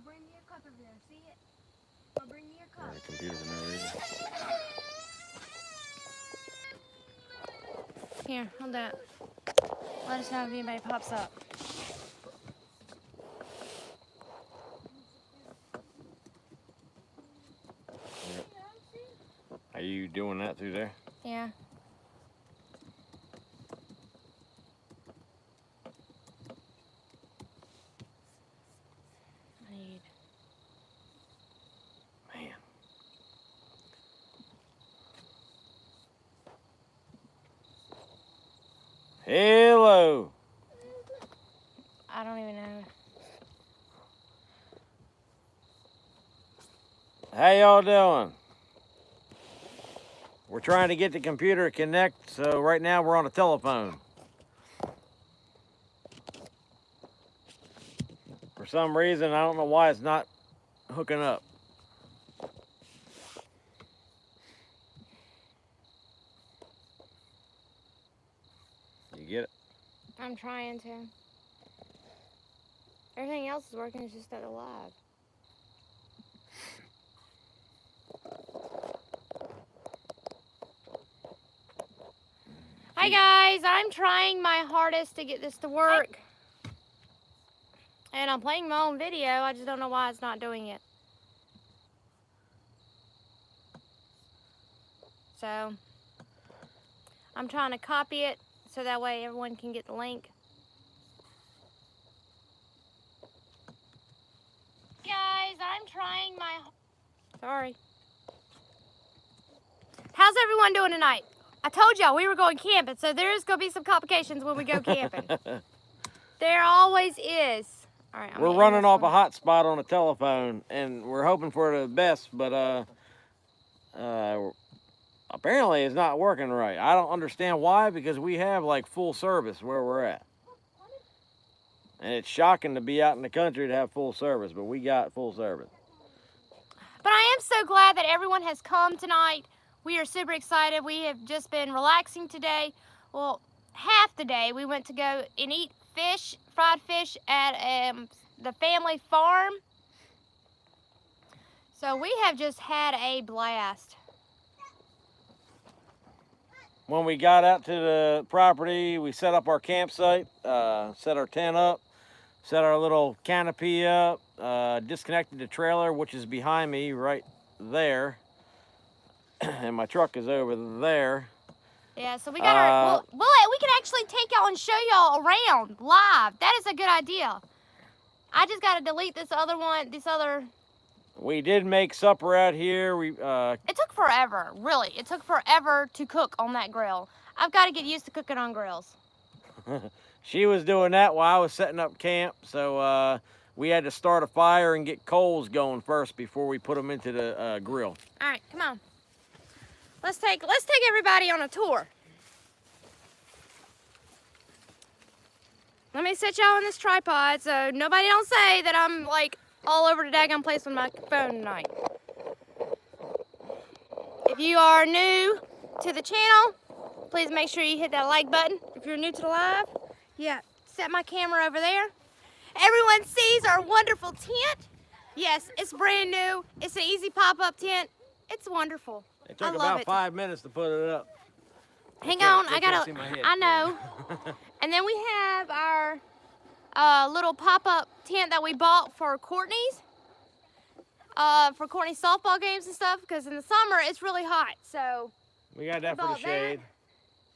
bring me a cup over there. See it? Go bring me a cup. Computer for no reason. Here, hold that. Let us know if anybody pops up. Yep. Are you doing that through there? Yeah. Man. Hello. I don't even know. How y'all doing? We're trying to get the computer to connect, so right now we're on a telephone. For some reason, I don't know why it's not hooking up. You get it? I'm trying to. Everything else is working, it's just not alive. Hi guys, I'm trying my hardest to get this to work. And I'm playing my own video, I just don't know why it's not doing it. So, I'm trying to copy it so that way everyone can get the link. Guys, I'm trying my... Sorry. How's everyone doing tonight? I told y'all we were going camping, so there's going to be some complications when we go camping. There always is. All right, we're running off a hotspot on a telephone, and we're hoping for the best, but apparently it's not working right. I don't understand why, because we have like full service where we're at. And it's shocking to be out in the country to have full service, but we got full service. But I am so glad that everyone has come tonight. We are super excited. We have just been relaxing today. Well, half the day we went to go and eat fish, fried fish at the family farm. So we have just had a blast. When we got out to the property, we set up our campsite, set our tent up, set our little canopy up, disconnected the trailer, which is behind me right there. And my truck is over there. Yeah, so we got our, we can actually take y'all and show y'all around live. That is a good idea. I just got to delete this other one, We did make supper out here. It took forever, really. It took forever to cook on that grill. I've got to get used to cooking on grills. She was doing that while I was setting up camp, so we had to start a fire and get coals going first before we put them into the grill. All right, come on. Let's take everybody on a tour. Let me set y'all on this tripod so nobody don't say that I'm like all over the daggone place with my phone tonight. If you are new to the channel, please make sure you hit that like button. If you're new to the live, yeah, set my camera over there. Everyone sees our wonderful tent. Yes, it's brand new. It's an easy pop-up tent. It's wonderful. It took about 5 minutes to put it up. Hang on, I know. And then we have our little pop-up tent that we bought for Courtney's softball games and stuff, because in the summer it's really hot, so. We got that for the shade.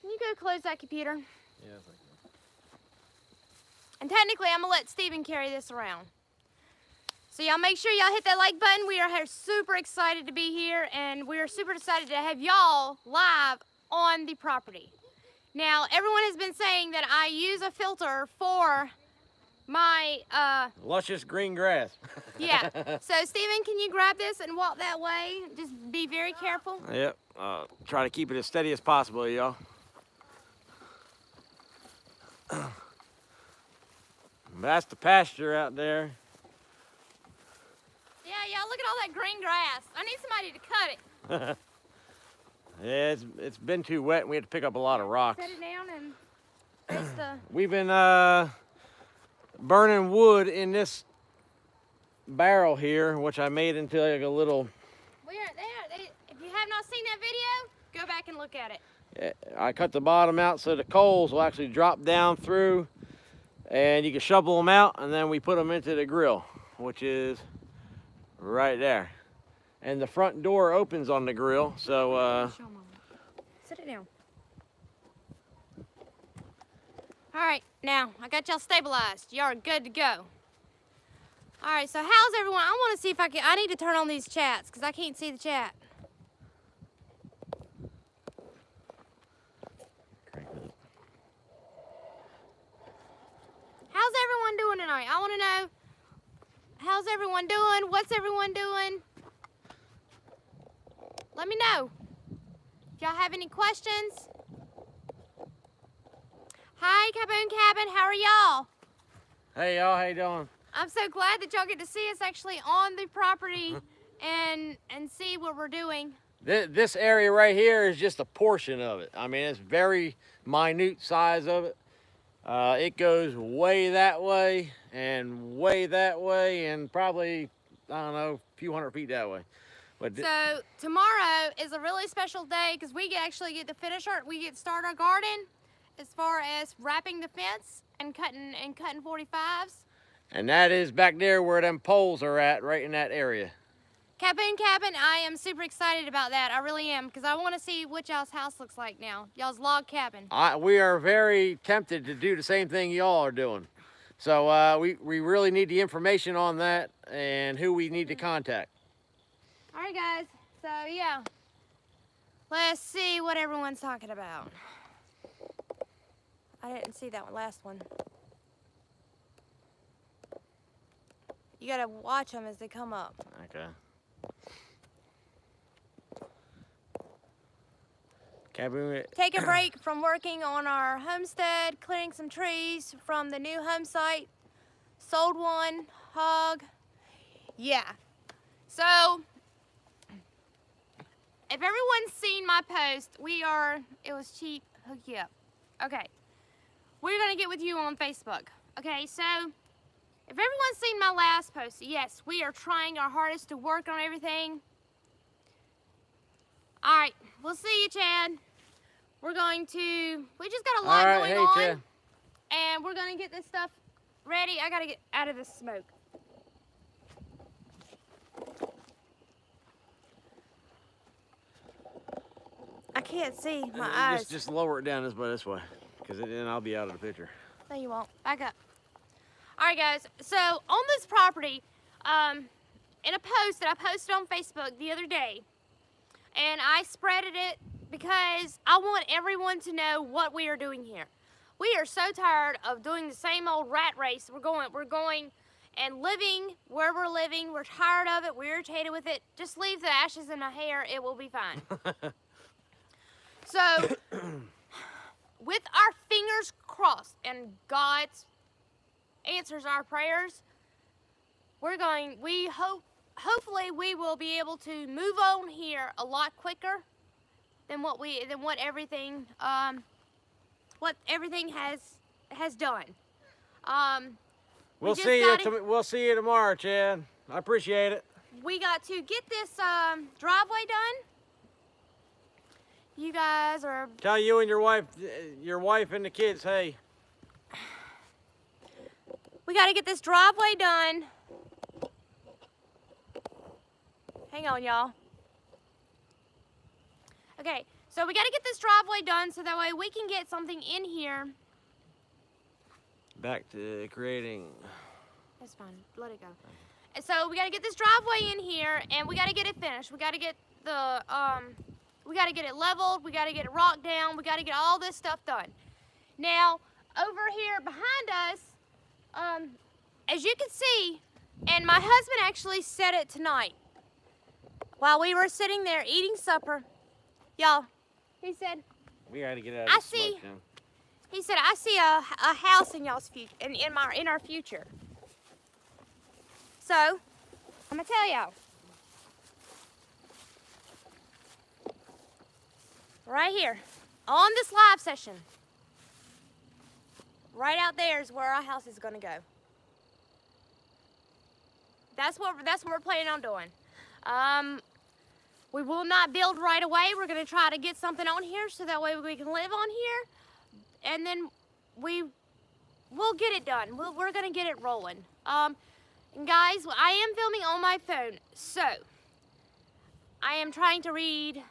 Can you go close that computer? Yeah, thank you. And technically I'm gonna let Steven carry this around. So y'all make sure y'all hit that like button. We are super excited to be here, and we are super excited to have y'all live on the property. Now, everyone has been saying that I use a filter for my... luscious green grass. Yeah. So, Steven, can you grab this and walk that way? Just be very careful. Yep. Try to keep it as steady as possible, y'all. That's the pasture out there. Yeah, y'all, look at all that green grass. I need somebody to cut it. Yeah, it's been too wet, and we had to pick up a lot of rocks. Set it down and face the... We've been burning wood in this barrel here, which I made into like a little. If you have not seen that video, go back and look at it. I cut the bottom out so the coals will actually drop down through, and you can shovel them out, and then we put them into the grill, which is right there. And the front door opens on the grill, so sit it down. All right, now I got y'all stabilized. Y'all are good to go. All right, so how's everyone? I want to see if I need to turn on these chats because I can't see the chat. How's everyone doing tonight? I want to know, how's everyone doing? What's everyone doing? Let me know. If y'all have any questions. Hi, Caboon Cabin. How are y'all? hey y'all, how you doing? I'm so glad that y'all get to see us actually on the property and see what we're doing. This area right here is just a portion of it. I mean, it's very minute size of it. It goes way that way and probably, I don't know, a few hundred feet that way. But So tomorrow is a really special day because we actually get to start our garden as far as wrapping the fence and cutting 45s. And that is back there where them poles are at, right in that area. Caboon Cabin, I am super excited about that. I really am, because I want to see what y'all's house looks like now. Y'all's log cabin. We are very tempted to do the same thing y'all are doing. So we really need the information on that and who we need to contact. All right, guys. So, yeah. Let's see what everyone's talking about. I didn't see that last one. You got to watch them as they come up. Okay. Caboon. Take a break from working on our homestead, clearing some trees from the new home site. Sold one hog. Yeah. So, if everyone's seen my post, it was cheap, hook you up. Okay. We're going to get with you on Facebook. Okay, so if everyone's seen my last post, yes, we are trying our hardest to work on everything. All right, we'll see you, Chad. We just got a lot going on. Chad. And we're going to get this stuff ready. I got to get out of this smoke. I can't see my eyes. Just lower it down this way, because then I'll be out of the picture. No, you won't. Back up. All right, guys. So on this property, in a post that I posted on Facebook the other day, and I spreaded it because I want everyone to know what we are doing here. We are so tired of doing the same old rat race. We're going and living where we're living. We're tired of it. We're irritated with it. Just leave the ashes in my hair. It will be fine. So, with our fingers crossed and God answers our prayers, hopefully we will be able to move on here a lot quicker than what everything has done. We'll see you tomorrow, Chad. I appreciate it. We got to get this driveway done. You guys are... Tell you and your wife and the kids, hey. We got to get this driveway done. Hang on, y'all. Okay, so we got to get this driveway done so that way we can get something in here. Back to creating. That's fine. Let it go. And so we got to get this driveway in here, and we got to get it finished. We got to get the we got to get it leveled. We got to get it rocked down. We got to get all this stuff done. Now, over here behind us, as you can see, and my husband actually said it tonight while we were sitting there eating supper. Y'all, he said, we got to get out of the smoke, Jim. He said, I see a house in y'all's future, in our future. So, I'm gonna tell y'all. Right here, on this live session, right out there is where our house is gonna go. That's what we're planning on doing. We will not build right away. We're gonna try to get something on here so that way we can live on here, and then we'll get it done. We're gonna get it rolling. And guys, I am filming on my phone, so I am trying to read.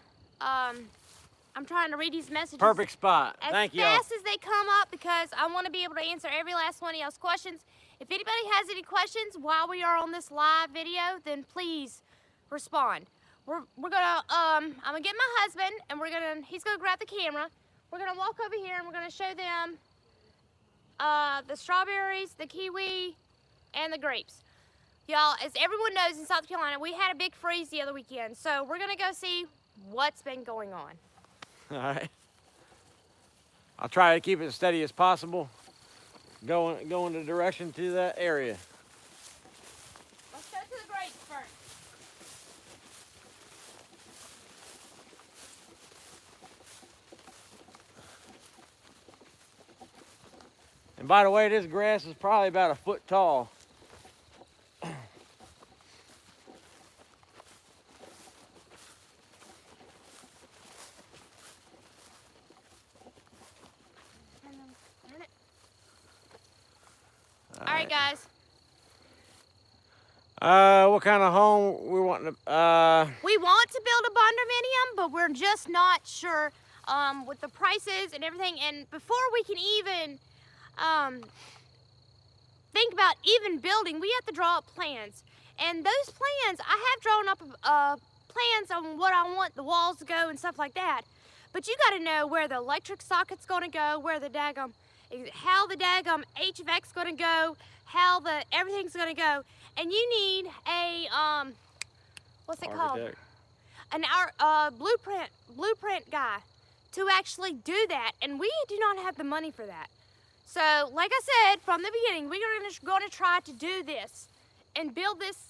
I'm trying to read these messages. Perfect spot. Thank you. As fast as they come up, because I want to be able to answer every last one of y'all's questions. If anybody has any questions while we are on this live video, then please respond. We're gonna I'm gonna get my husband, and he's gonna grab the camera. We're gonna walk over here and we're gonna show them the strawberries, the kiwi, and the grapes. Y'all, as everyone knows, in South Carolina, we had a big freeze the other weekend, so we're gonna go see what's been going on. All right. I'll try to keep it as steady as possible. Going the direction to that area. Let's go to the grapes first. And by the way, this grass is probably about 1 foot tall. All right, guys. What kind of home we want to? We want to build a condominium, but we're just not sure with the prices and everything. And before we can even think about even building, we have to draw up plans. And those plans, I have drawn up plans on what I want the walls to go and stuff like that. But you got to know where the electric socket's going to go, where the daggum, how the daggum HVAC's going to go, how everything's going to go. And you need a what's it called? An blueprint guy to actually do that, and we do not have the money for that. So, like I said from the beginning, we are going to try to do this and build this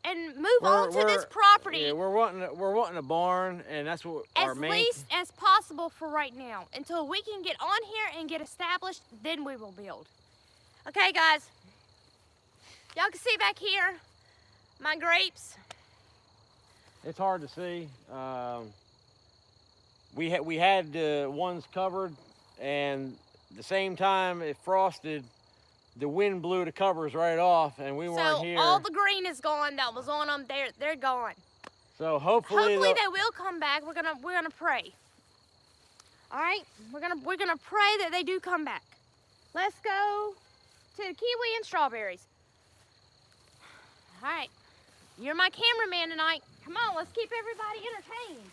and move on to this property. Yeah, we're wanting a barn, and that's what our main. As least as possible for right now, until we can get on here and get established. Then we will build. Okay, guys. Y'all can see back here my grapes. It's hard to see. We had the ones covered, and the same time it frosted, the wind blew the covers right off, and we weren't here. So all the green is gone that was on them. They're gone. So hopefully they will come back. We're gonna pray. All right, we're gonna pray that they do come back. Let's go to the kiwi and strawberries. All right, you're my cameraman tonight. Come on, let's keep everybody entertained.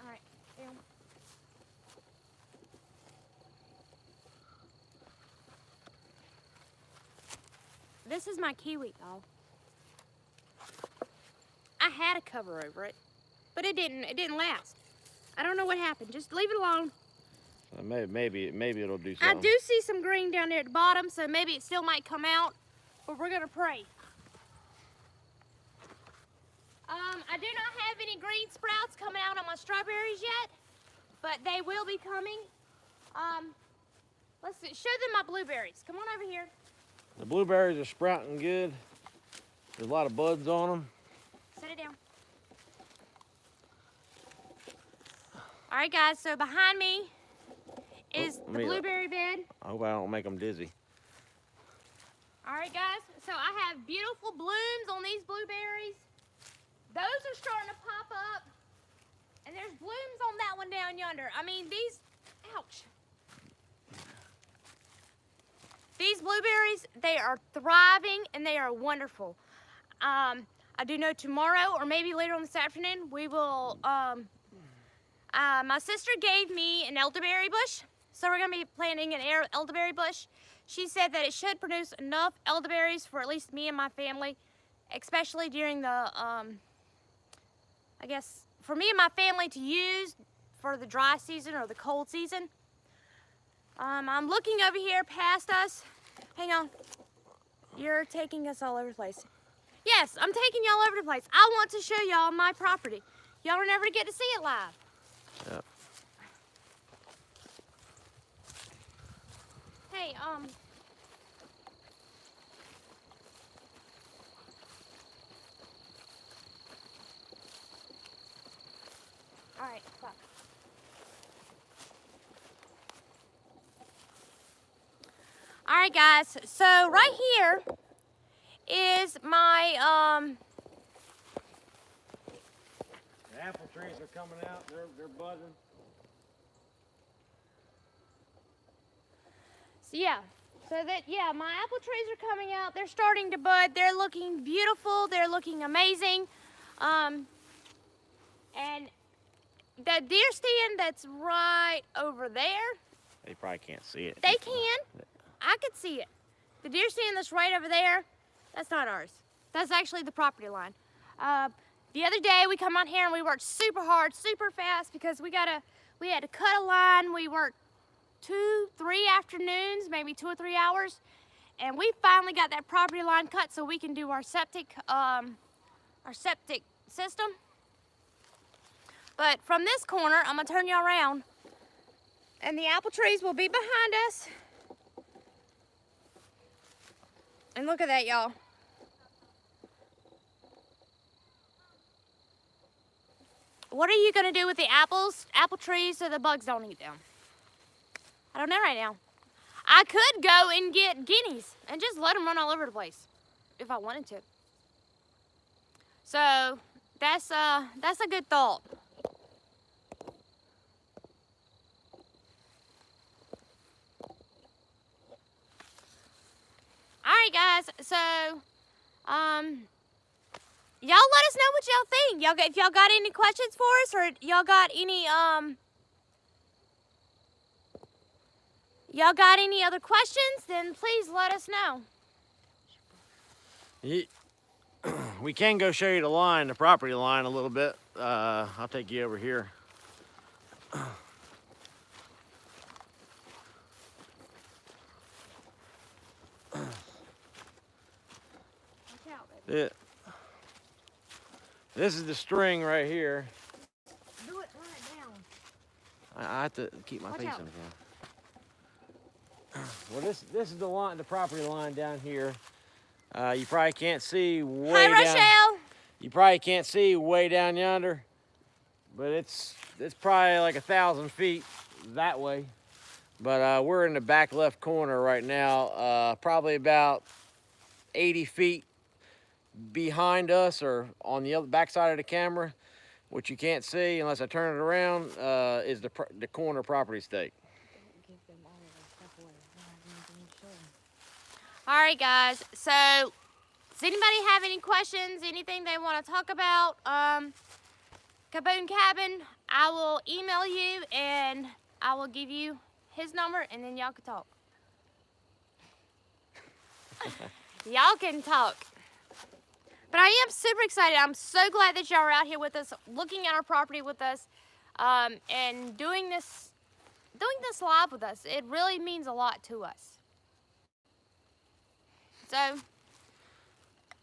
All right, this is my kiwi, y'all. I had a cover over it, but it didn't last. I don't know what happened. Just leave it alone. maybe it'll do something. I do see some green down there at the bottom, so maybe it still might come out, but we're gonna pray. I do not have any green sprouts coming out on my strawberries yet, but they will be coming. Let's show them my blueberries. Come on over here. The blueberries are sprouting good. There's a lot of buds on them. Set it down. All right, guys, so behind me is the blueberry bed. I hope I don't make them dizzy. All right, guys, so I have beautiful blooms on these blueberries. Those are starting to pop up, and there's blooms on that one down yonder. I mean, ouch. These blueberries, they are thriving, and they are wonderful. I do know tomorrow, or maybe later on this afternoon, we will, my sister gave me an elderberry bush, so we're gonna be planting an elderberry bush. She said that it should produce enough elderberries for at least me and my family, especially during the, I guess, for me and my family to use for the dry season or the cold season. I'm looking over here past us. Hang on. You're taking us all over the place. Yes, I'm taking y'all over the place. I want to show y'all my property. Y'all are never get to see it live. Yep. Hey, all right, stop. All right, guys. So right here is my The apple trees are coming out. They're buzzing. So yeah, my apple trees are coming out. They're starting to bud. They're looking beautiful. They're looking amazing. And the deer stand that's right over there, They probably can't see it. they can. I could see it. The deer stand that's right over there, that's not ours. That's actually the property line. The other day we come out here and we worked super hard, super fast because we had to cut a line. We worked 2-3 afternoons, maybe 2 or 3 hours, and we finally got that property line cut so we can do our septic system. But from this corner, I'm gonna turn y'all around, and the apple trees will be behind us. And look at that, y'all. What are you gonna do with the apple trees so the bugs don't eat them? I don't know right now. I could go and get guineas and just let them run all over the place if I wanted to. So that's a good thought. All right, guys. So y'all let us know what y'all think. If y'all got any questions for us, or y'all got any other questions, then please let us know. We can go show you the property line a little bit. I'll take you over here. This is the string right here. Do it, run it down. I have to keep my Watch face out. in the camera. Well, this is the property line down here. You probably can't see way Hi, down. Rochelle. You probably can't see way down yonder, but it's probably like 1,000 feet that way. But we're in the back left corner right now, probably about 80 feet behind us, or on the other back side of the camera, which you can't see unless I turn it around, is the corner property stake. All right, guys. So, does anybody have any questions? Anything they want to talk about? Kaboom Cabin, I will email you and I will give you his number, and then y'all can talk. Y'all can talk. But I am super excited. I'm so glad that y'all are out here with us, looking at our property with us, and doing this live with us. It really means a lot to us. So,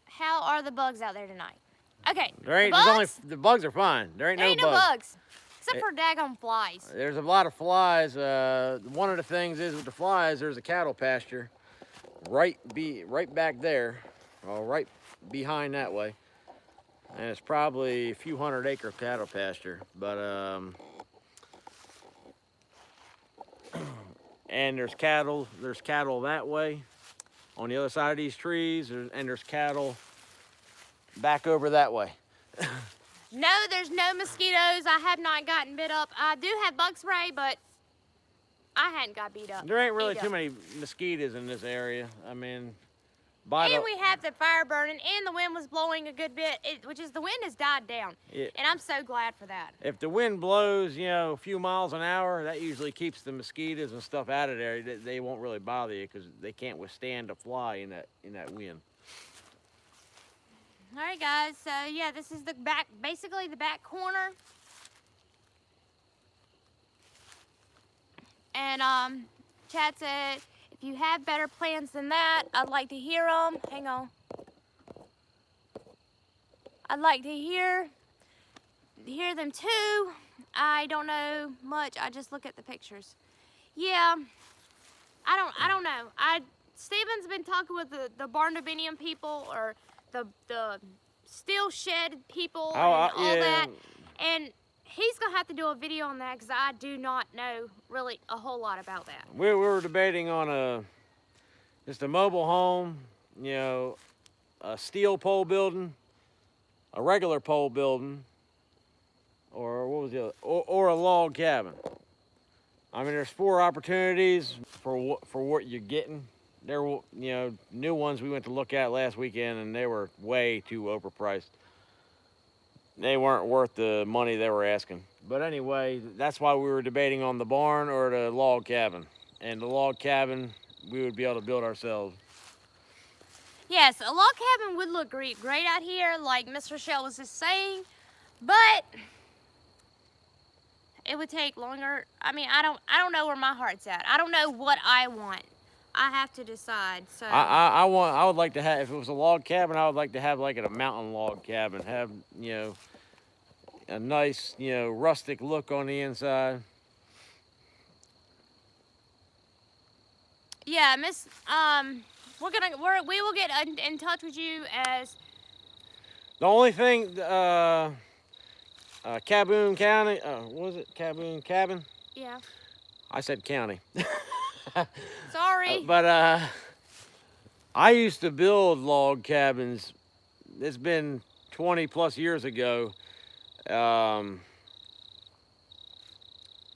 how are the bugs out there tonight? Okay, The bugs are fine. There ain't no bugs. Except for daggone flies. There's a lot of flies. One of the things is with the flies, there's a cattle pasture right back there, or right behind that way, and it's probably a few 100-acre cattle pasture. But and there's cattle that way on the other side of these trees, and there's cattle back over that way. No, there's no mosquitoes. I have not gotten bit up. I do have bug spray, but I hadn't got beat up. There ain't really too many mosquitoes in this area. I mean, and we have the fire burning, and the wind was blowing a good bit, the wind has died down. And I'm so glad for that. If the wind blows, a few miles an hour, that usually keeps the mosquitoes and stuff out of there. They won't really bother you because they can't withstand a fly in that wind. All right, guys. So yeah, this is basically the back corner. And Chad said, if you have better plans than that, I'd like to hear them. Hang on. I'd like to hear them too. I don't know much. I just look at the pictures. Yeah. I don't know. Steven's been talking with the barndominium people or the steel shed people and all that, and he's gonna have to do a video on that because I do not know really a whole lot about that. We were debating on just a mobile home, you know, a steel pole building, a regular pole building, or what was the other, or a log cabin. I mean, there's 4 opportunities for what you're getting. There were, you know, new ones we went to look at last weekend, and they were way too overpriced. They weren't worth the money they were asking. But anyway, that's why we were debating on the barn or the log cabin. And the log cabin, we would be able to build ourselves. Yes, a log cabin would look great out here, like Miss Rochelle was just saying, but it would take longer. I mean, I don't know where my heart's at. I don't know what I want. I have to decide. So I would like to have, if it was a log cabin, I would like to have like a mountain log cabin. Have, you know, a nice, you know, rustic look on the inside. Yeah, Miss, we will get in touch with you as. The only thing, Caboon County, what was it, Caboon Cabin? Yeah. I said county. Sorry. But I used to build log cabins. It's been 20 plus years ago.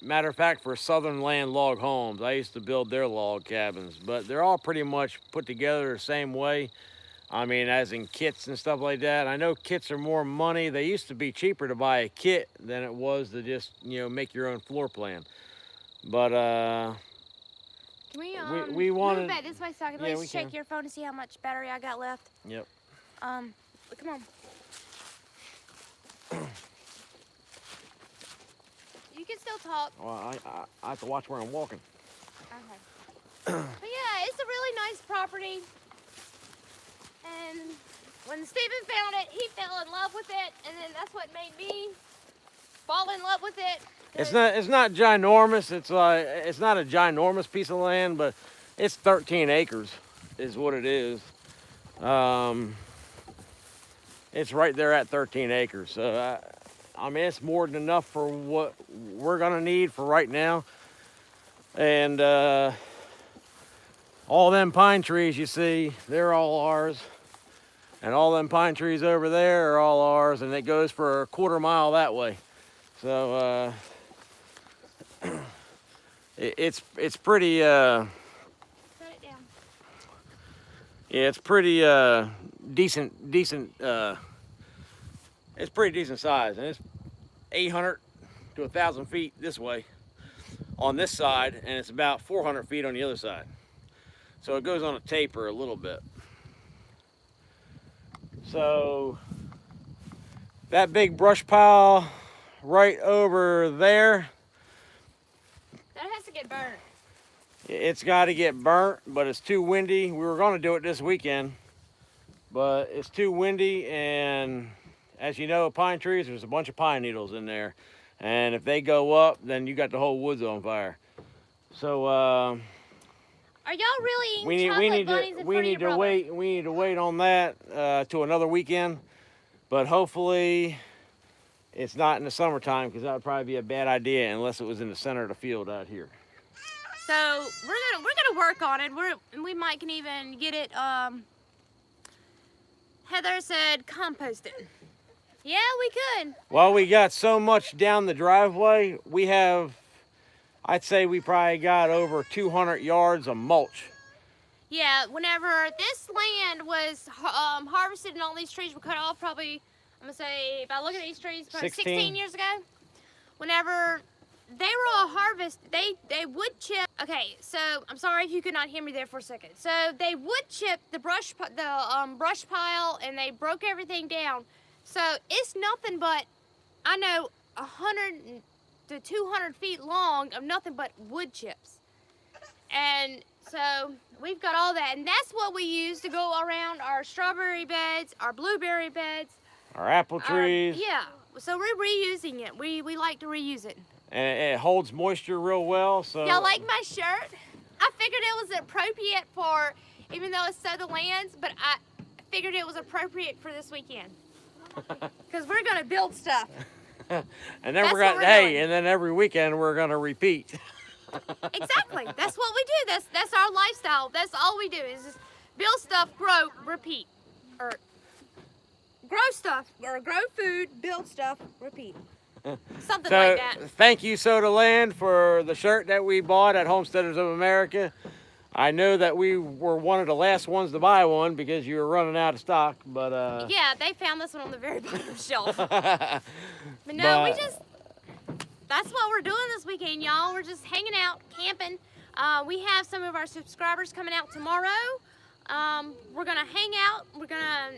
Matter of fact, for Southern Land Log Homes, I used to build their log cabins, but they're all pretty much put together the same way. I mean, as in kits and stuff like that. I know kits are more money. They used to be cheaper to buy a kit than it was to just, you know, make your own floor plan. But can we wanted move back this way so I can at least check your phone to see how much battery I got left. Yep. Come on. You can still talk. Well, I have to watch where I'm walking. Okay. But yeah, it's a really nice property. And when Steven found it, he fell in love with it, and then that's what made me fall in love with it. It's not ginormous. It's not a ginormous piece of land, but it's 13 acres is what it is. It's right there at 13 acres. So I mean, it's more than enough for what we're gonna need for right now. And all them pine trees you see, they're all ours. And all them pine trees over there are all ours, and it goes for a quarter mile that way. So it's pretty Set it down. yeah, it's pretty decent it's pretty decent size, and it's 800 to 1,000 feet this way on this side, and it's about 400 feet on the other side. So it goes on a taper a little bit. So that big brush pile right over there, That has to get burnt. it's got to get burnt, but it's too windy. We were going to do it this weekend, but it's too windy, and as you know, pine trees, there's a bunch of pine needles in there, and if they go up, then you got the whole woods on fire. So are y'all really eating chocolate bunnies in front of your brother? we need to wait on that to another weekend, but hopefully it's not in the summertime, because that would probably be a bad idea unless it was in the center of the field out here. So we're gonna work on it. We might can even get it. Heather said compost it. Yeah, we could. Well, we got so much down the driveway. We have, I'd say we probably got over 200 yards of mulch. Yeah, whenever this land was harvested and all these trees were cut off, probably, I'm gonna say, if I look at these trees, probably 16 years ago, whenever they were all harvested, they would chip. Okay, so I'm sorry if you could not hear me there for a second. So they would chip the brush pile, and they broke everything down. So it's nothing but, I know, 100 to 200 feet long of nothing but wood chips. And so we've got all that, and that's what we use to go around our strawberry beds, our blueberry beds, Our apple trees. yeah, so we're reusing it. We like to reuse it. And it holds moisture real well. So Y'all like my shirt? I figured it was appropriate for, even though it's Sow the Lands, but I figured it was appropriate for this weekend. Because we're going to build stuff. And then That's we're what gonna we're hey, doing. and then every weekend we're gonna repeat. Exactly. That's what we do. That's our lifestyle. That's all we do is just build stuff, grow, repeat. Or grow stuff, or grow food, build stuff, repeat. Something So like that. thank you, Soda Land, for the shirt that we bought at Homesteaders of America. I know that we were one of the last ones to buy one because you were running out of stock, but Yeah, they found this one on the very bottom shelf. But no, that's what we're doing this weekend, y'all. We're just hanging out, camping. We have some of our subscribers coming out tomorrow. We're gonna hang out. We're gonna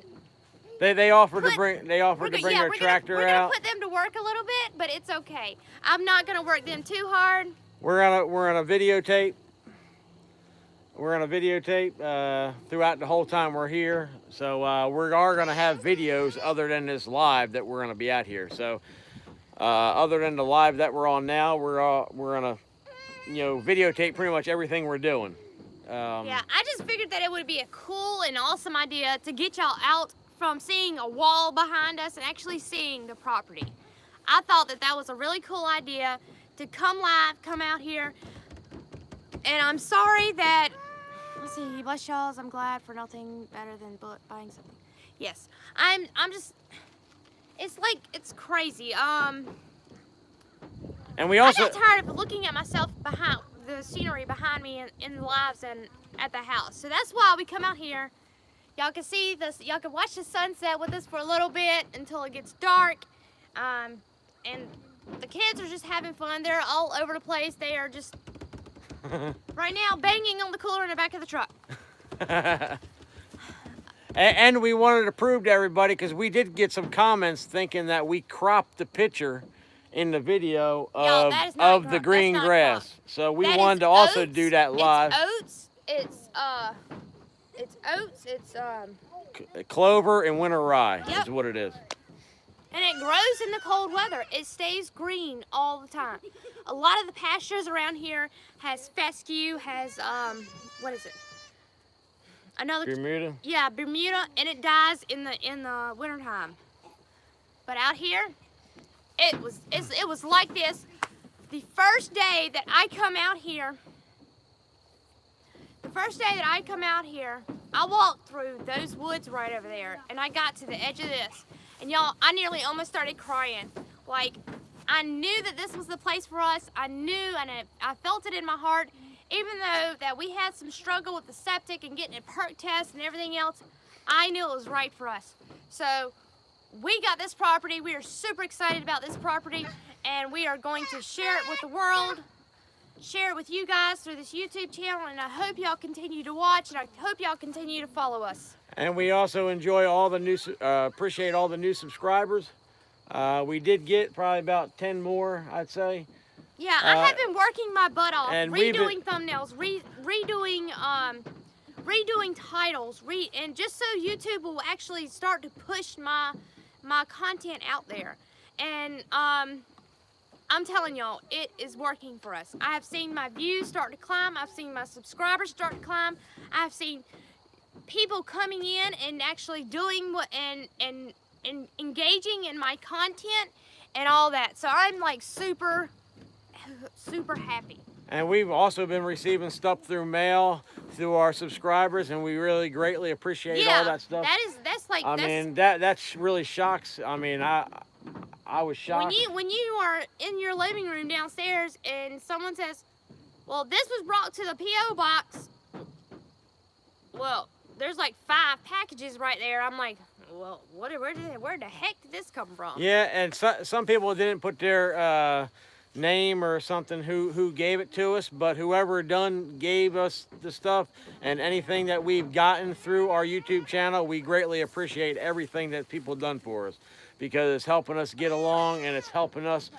they offered to bring their tractor we're gonna out. put them to work a little bit, but it's okay. I'm not gonna work them too hard. We're gonna videotape. We're gonna videotape throughout the whole time we're here. So we are gonna have videos other than this live that we're gonna be out here. So other than the live that we're on now, we're gonna videotape pretty much everything we're doing. Yeah, I just figured that it would be a cool and awesome idea to get y'all out from seeing a wall behind us and actually seeing the property. I thought that that was a really cool idea to come live, come out here. And I'm sorry that, let's see, bless y'all, I'm glad for nothing better than buying something. Yes, I'm just, it's like, it's crazy. And we also I got tired of looking at myself behind the scenery behind me in the lives and at the house. So that's why we come out here. Y'all can see this, y'all can watch the sunset with us for a little bit until it gets dark. And the kids are just having fun. They're all over the place. They are just right now banging on the cooler in the back of the truck. and we wanted to prove to everybody, because we did get some comments thinking that we cropped the picture in the video of the green grass. So we wanted to also do that live. It's oats, it's clover and winter rye is what it is. And it grows in the cold weather. It stays green all the time. A lot of the pastures around here has fescue, has what is it? Another Bermuda? Yeah, Bermuda, and it dies in the wintertime. But out here, it was like this. The first day that I come out here, I walked through those woods right over there, and I got to the edge of this. And y'all, I nearly almost started crying. Like, I knew that this was the place for us. I knew, and I felt it in my heart. Even though that we had some struggle with the septic and getting a perk test and everything else, I knew it was right for us. So we got this property. We are super excited about this property, and we are going to share it with the world, share it with you guys through this YouTube channel, and I hope y'all continue to watch, and I hope y'all continue to follow us. And we also enjoy all the new, appreciate all the new subscribers. We did get probably about 10 more, I'd say. Yeah, I have been working my butt off, and redoing thumbnails, redoing titles, and just so YouTube will actually start to push my content out there. And I'm telling y'all, it is working for us. I have seen my views start to climb. I've seen my subscribers start to climb. I've seen people coming in and actually doing what and engaging in my content and all that. So I'm like super happy. And we've also been receiving stuff through mail through our subscribers, and we really greatly appreciate all that stuff. That's like, I mean, that's really shocks. I mean, I was shocked. When you are in your living room downstairs and someone says, well, this was brought to the P.O Box. Well, there's like 5 packages right there. I'm like, well, where the heck did this come from? Yeah, and some people didn't put their name or something who gave it to us, but whoever gave us the stuff and anything that we've gotten through our YouTube channel, we greatly appreciate everything that people done for us, because it's helping us get along, and it's helping us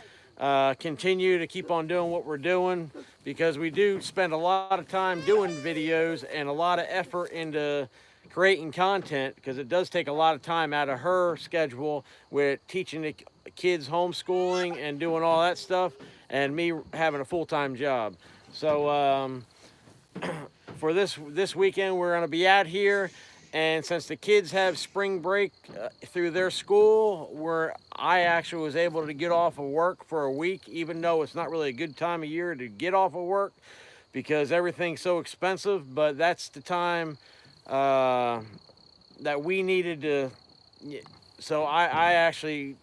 continue to keep on doing what we're doing, because we do spend a lot of time doing videos and a lot of effort into creating content, because it does take a lot of time out of her schedule with teaching the kids homeschooling and doing all that stuff, and me having a full-time job. So for this weekend, we're gonna be out here, and since the kids have spring break through their school, I actually was able to get off of work for a week, even though it's not really a good time of year to get off of work because everything's so expensive. But that's the time that we needed to. So I actually,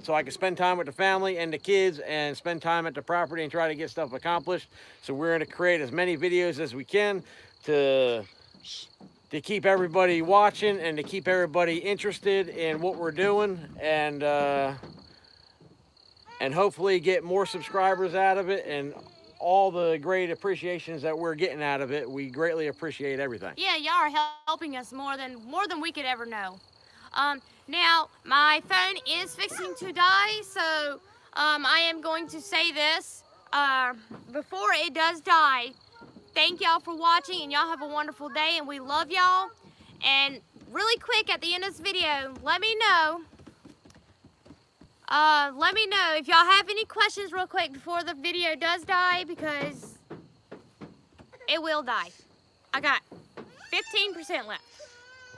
so I could spend time with the family and the kids and spend time at the property and try to get stuff accomplished. So we're going to create as many videos as we can to keep everybody watching and to keep everybody interested in what we're doing, and hopefully get more subscribers out of it and all the great appreciations that we're getting out of it. We greatly appreciate everything. Yeah, y'all are helping us more than we could ever know. Now, my phone is fixing to die, so I am going to say this before it does die. Thank y'all for watching, and y'all have a wonderful day, and we love y'all. And really quick, at the end of this video, let me know if y'all have any questions real quick before the video does die, because it will die. I got 15% left.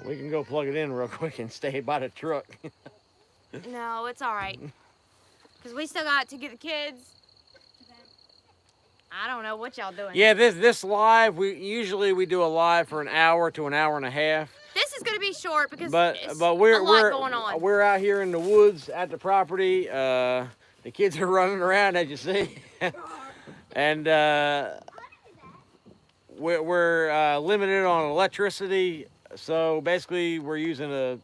We can go plug it in real quick and stay by the truck. No, it's all right. Because we still got to get the kids. I don't know what y'all doing. Yeah, this live, we usually do a live for an hour to an hour and a half. This is going to be short because but we're a lot going on. We're out here in the woods at the property. The kids are running around, as you see. And we're limited on electricity. So basically, we're using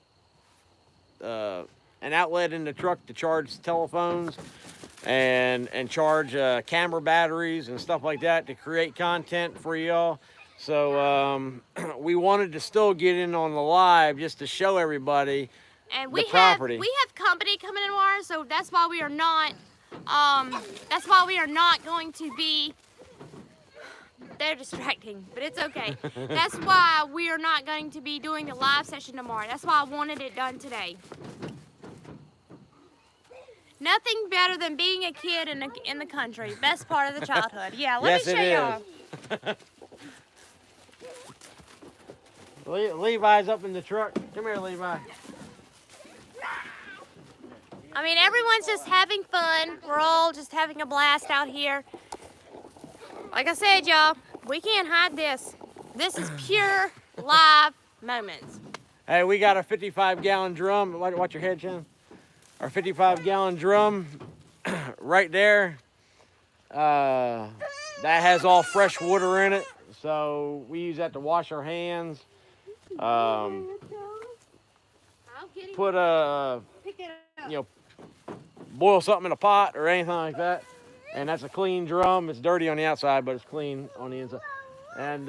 an outlet in the truck to charge telephones and charge camera batteries and stuff like that to create content for y'all. So we wanted to still get in on the live just to show everybody the property. We have company coming in tomorrow, so that's why we are not. Going to be. They're distracting, but it's okay. That's why we are not going to be doing the live session tomorrow. That's why I wanted it done today. Nothing better than being a kid in the country. Best part of the childhood. Yeah, let me show y'all. Levi's up in the truck. Come here, Levi. I mean, everyone's just having fun. We're all just having a blast out here. Like I said, y'all, we can't hide this. This is pure live moments. Hey, we got a 55-gallon drum. Watch your head, Shannon. Our 55-gallon drum right there. That has all fresh water in it. So we use that to wash our hands. Put boil something in a pot or anything like that. And that's a clean drum. It's dirty on the outside, but it's clean on the inside. And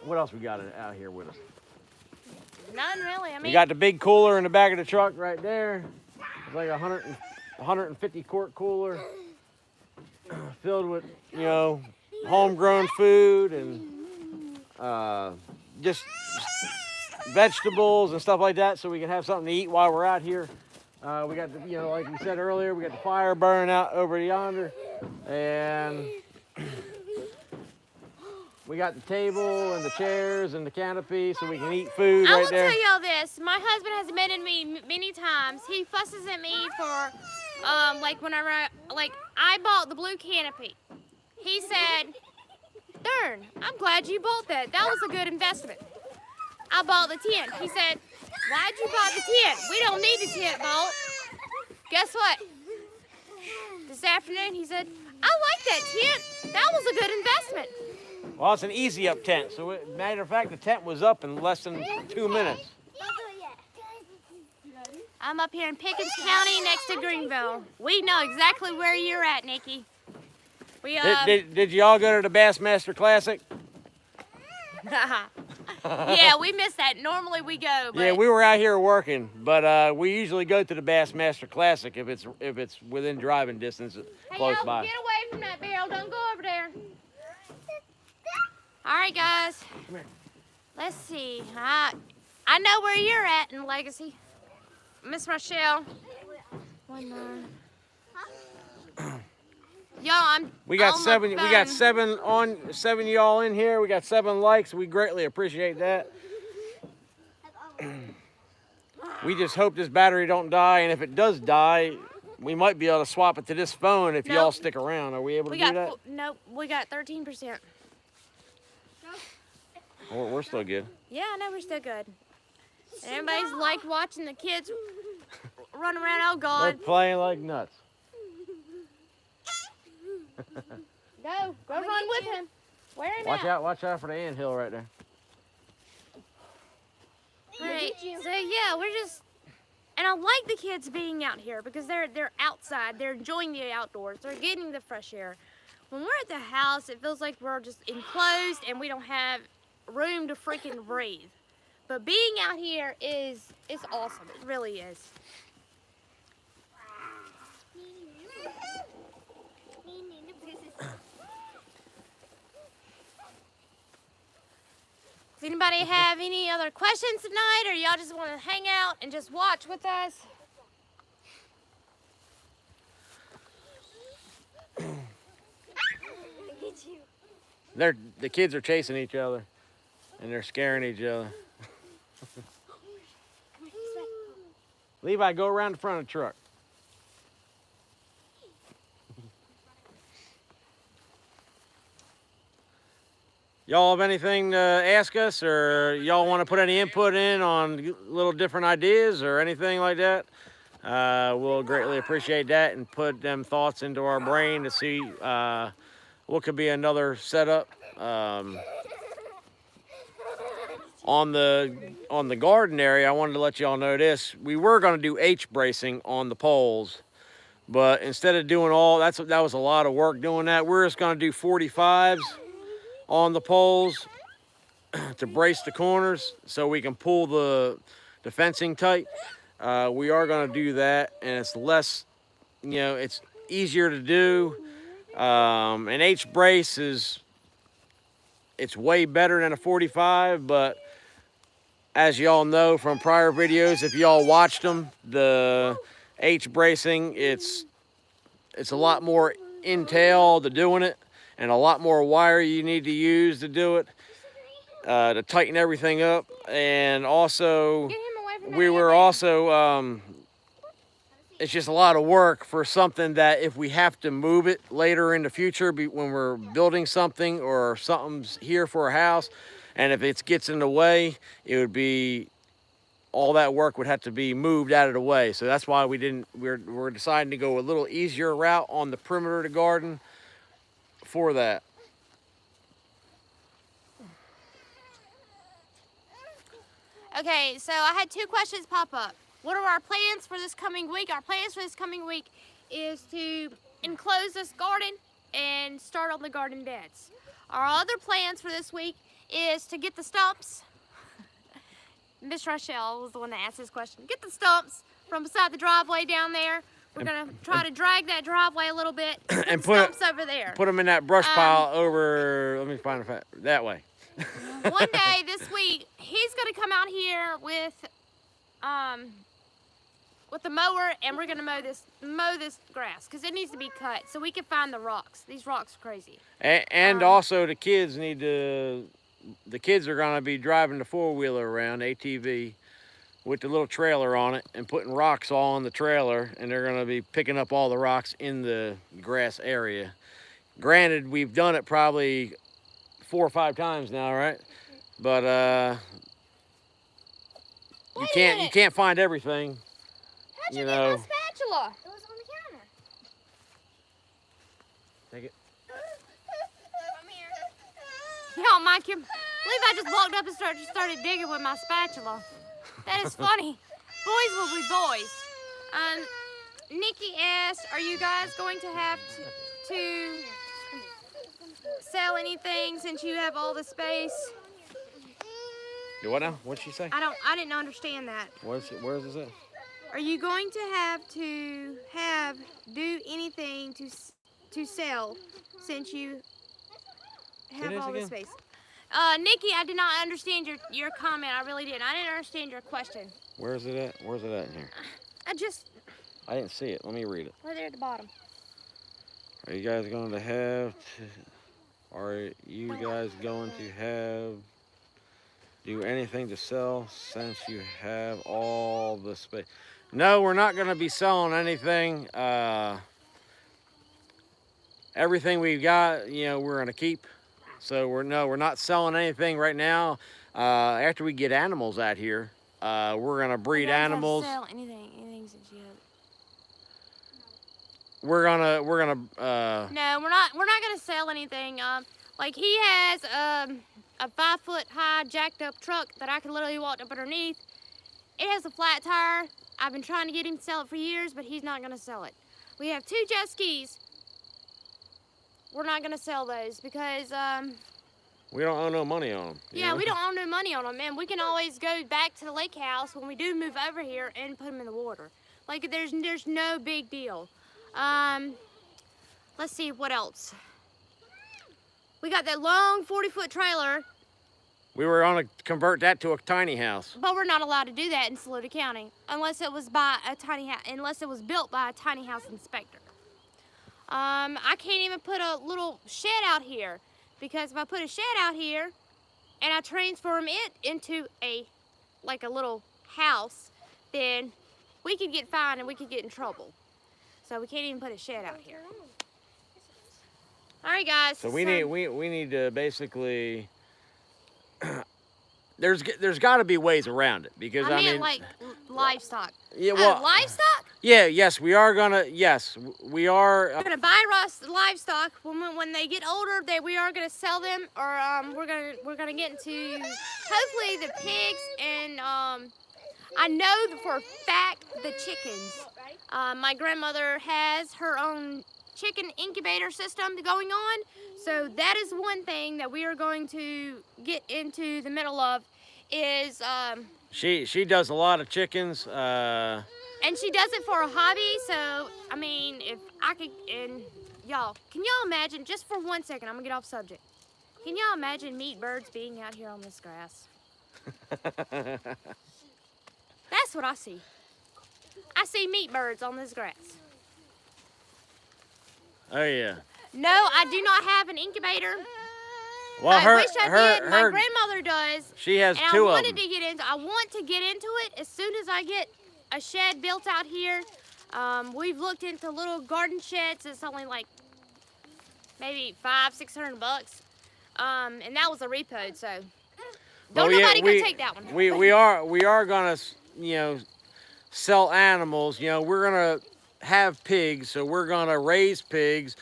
what else we got out here with us? None really. I mean, we got the big cooler in the back of the truck right there. It's like a 150 quart cooler filled with, homegrown food and just vegetables and stuff like that, so we can have something to eat while we're out here. We got the, like we said earlier, we got the fire burning out over yonder, and we got the table and the chairs and the canopy so we can eat food right there. I will tell y'all this. My husband has admitted me many times. He fusses at me for, whenever I bought the blue canopy. He said, "Darn, I'm glad you bought that. That was a good investment." I bought the tent. He said, "Why'd you buy the tent? We don't need the tent bought." Guess what? This afternoon he said, "I like that tent. That was a good investment." Well, it's an easy up tent. So, matter of fact, the tent was up in less than 2 minutes. I'm up here in Pickens County next to Greenville. We know exactly where you're at, Nikki. Did you all go to the Bassmaster Classic? Yeah, we missed that. Normally we go. But... Yeah, we were out here working, but we usually go to the Bassmaster Classic if it's within driving distance close by. Get away from that barrel. Don't go over there. All right, guys. Come here. Let's see. I know where you're at in Legacy. Miss Rochelle. 19. Y'all, We got on my phone. seven y'all in here. We got 7 likes. We greatly appreciate that. We just hope this battery don't die, and if it does die, we might be able to swap it to this phone if y'all Nope. stick around. Are we able to do that? Nope, we got 13%. We're still good. Yeah, I know we're still good. And everybody's like watching the kids run around. Oh God. They're playing like nuts. Go run with him. Wear him out. Watch out for the anthill right there. Right. So yeah, we're just, and I like the kids being out here because they're outside. They're enjoying the outdoors. They're getting the fresh air. When we're at the house, it feels like we're just enclosed and we don't have room to freaking breathe. But being out here is awesome. It really is. Does anybody have any other questions tonight, or y'all just want to hang out and just watch with us? The kids are chasing each other, and they're scaring each other. Levi, go around the front of the truck. Y'all have anything to ask us, or y'all want to put any input in on little different ideas or anything like that? We'll greatly appreciate that and put them thoughts into our brain to see what could be another setup. On the garden area, I wanted to let y'all know this. We were going to do H bracing on the poles, but instead of doing that was a lot of work doing that. We're just going to do 45s on the poles to brace the corners so we can pull the fencing tight. We are going to do that, and it's less, it's easier to do. An H brace it's way better than a 45, but as y'all know from prior videos, if y'all watched them, the H bracing, it's a lot more intel to doing it, and a lot more wire you need to use to do it, to tighten everything up. And also, we were also, it's just a lot of work for something that if we have to move it later in the future, when we're building something or something's here for a house, and if it gets in the way, it would be, all that work would have to be moved out of the way. So that's why we're deciding to go a little easier route on the perimeter of the garden for that. Okay, so I had 2 questions pop up. What are our plans for this coming week? Our plans for this coming week is to enclose this garden and start on the garden beds. Our other plans for this week is to get the stumps. Miss Rochelle was the one that asked this question. Get the stumps from beside the driveway down there. We're gonna try to drag that driveway a little bit and put stumps over there. Put them in that brush pile over, let me find that way. One day this week, he's gonna come out here with the mower, and we're gonna mow this grass because it needs to be cut so we can find the rocks. These rocks are crazy. And also the kids are gonna be driving the 4-wheeler around, ATV, with the little trailer on it and putting rocks all on the trailer, and they're gonna be picking up all the rocks in the grass area. Granted, we've done it probably 4 or 5 times now, right? But you can't find everything. How'd you get my spatula? It was on the counter. Take it. Come here. Y'all, Levi just walked up and started digging with my spatula. That is funny. Boys will be boys. Nikki asked, are you guys going to have to sell anything since you have all the space? Do what now? What'd she say? I didn't understand that. Where is this at? Are you going to have to do anything to sell since you have all the space? Nikki, I did not understand your comment. I really didn't. I didn't understand your question. Where is it at? Where's it at in here? I didn't see it. Let me read it. Right there at the bottom. Are you guys going to have? Are you guys going to do anything to sell since you have all the space? No, we're not going to be selling anything. Everything we've got, we're going to keep. So we're not selling anything right now. After we get animals out here, we're going to breed animals. Sell anything since you have. We're gonna. No, we're not gonna sell anything. Like he has a 5-foot high jacked up truck that I can literally walk up underneath. It has a flat tire. I've been trying to get him to sell it for years, but he's not gonna sell it. We have 2 jet skis. We're not gonna sell those because we don't owe no money on them. Yeah, we don't owe no money on them, and we can always go back to the lake house when we do move over here and put them in the water. Like there's no big deal. Let's see what else. We got that long 40-foot trailer. We were gonna convert that to a tiny house. But we're not allowed to do that in Saluda County unless it was built by a tiny house inspector. I can't even put a little shed out here because if I put a shed out here and I transform it into a little house, then we could get fined and we could get in trouble. So we can't even put a shed out here. All right, guys. So we need to basically. There's got to be ways around it because I mean like livestock. Yeah, well, livestock. Yeah, yes, we are gonna. Yes, we are. We're gonna buy livestock when they get older. We are gonna sell them, or we're gonna get into hopefully the pigs and I know for a fact the chickens. My grandmother has her own chicken incubator system going on, so that is one thing that we are going to get into the middle of. Is she does a lot of chickens. And she does it for a hobby. So I mean, if I could, and y'all, can y'all imagine? Just for 1 second, I'm gonna get off subject. Can y'all imagine meat birds being out here on this grass? That's what I see. I see meat birds on this grass. Oh yeah. No, I do not have an incubator. Well, I wish I did. My grandmother does. She has and 2 I of them. I want to get into it as soon as I get a shed built out here. We've looked into little garden sheds. It's only like maybe $500-600 bucks. And that was a repo, so don't nobody go take that one. We are gonna sell animals. We're gonna have pigs, so we're gonna raise pigs.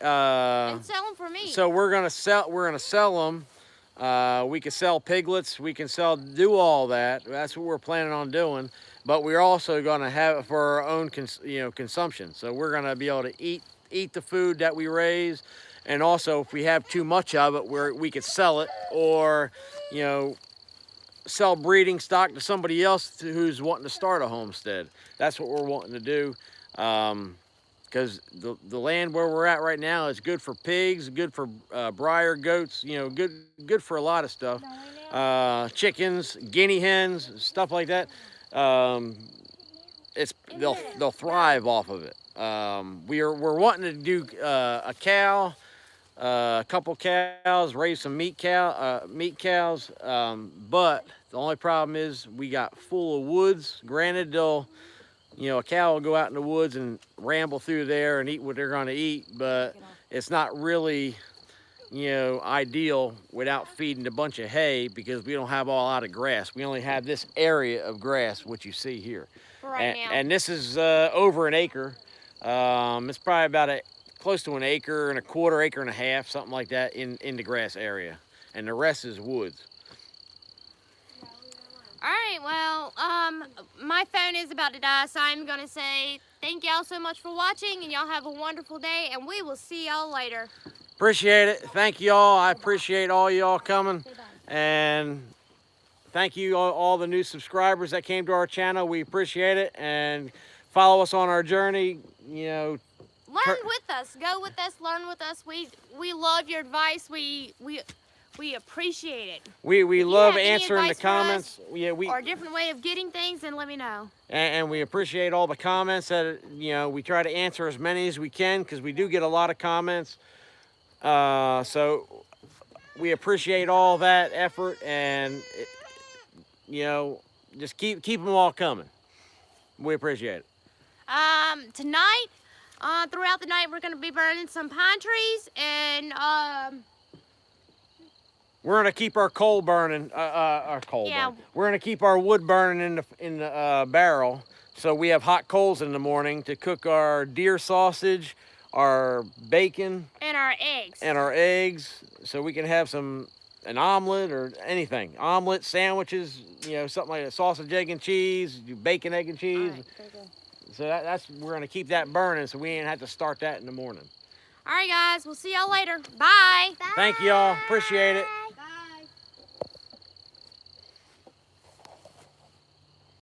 And sell them for meat. So we're gonna sell them. We can sell piglets. We can do all that. That's what we're planning on doing. But we're also gonna have it for our own consumption. So we're gonna be able to eat the food that we raise, and also if we have too much of it, we could sell it, or sell breeding stock to somebody else who's wanting to start a homestead. That's what we're wanting to do. Because the land where we're at right now is good for pigs, good for briar goats, good for a lot of stuff. Chickens, guinea hens, stuff like that. They'll thrive off of it. We're wanting to do a cow, a couple cows, raise some meat cows. But the only problem is we got full of woods. Granted, a cow will go out in the woods and ramble through there and eat what they're going to eat, but it's not really, ideal without feeding a bunch of hay because we don't have a lot of grass. We only have this area of grass, which you see here. Right now. And this is over an acre. It's probably about close to an acre and a quarter, acre and a half, something like that in the grass area. And the rest is woods. All right, well, my phone is about to die, so I'm going to say thank y'all so much for watching, and y'all have a wonderful day, and we will see y'all later. Appreciate it. Thank y'all. I appreciate all y'all coming, and thank you all the new subscribers that came to our channel. We appreciate it, and follow us on our journey. Learn with us. Go with us. Learn with us. We love your advice. We We appreciate it. We If you love have any answering the advice for us, comments. Yeah, or a different way of getting things, then let me know. and we appreciate all the comments that, you know, we try to answer as many as we can because we do get a lot of comments. So we appreciate all that effort, and you know, just keep them all coming. We appreciate it. Tonight, throughout the night, we're gonna be burning some pine trees, and we're gonna keep our coal burning. We're gonna keep our wood burning in the barrel, so we have hot coals in the morning to cook our deer sausage, our bacon, and our eggs. So we can have an omelet or anything. Omelet, sandwiches, you know, something like that. Sausage, egg, and cheese, bacon, egg, and cheese. All right, there you go. So we're gonna keep that burning, so we ain't have to start that in the morning. All right, guys, we'll see y'all later. Bye. Thank y'all. Appreciate it.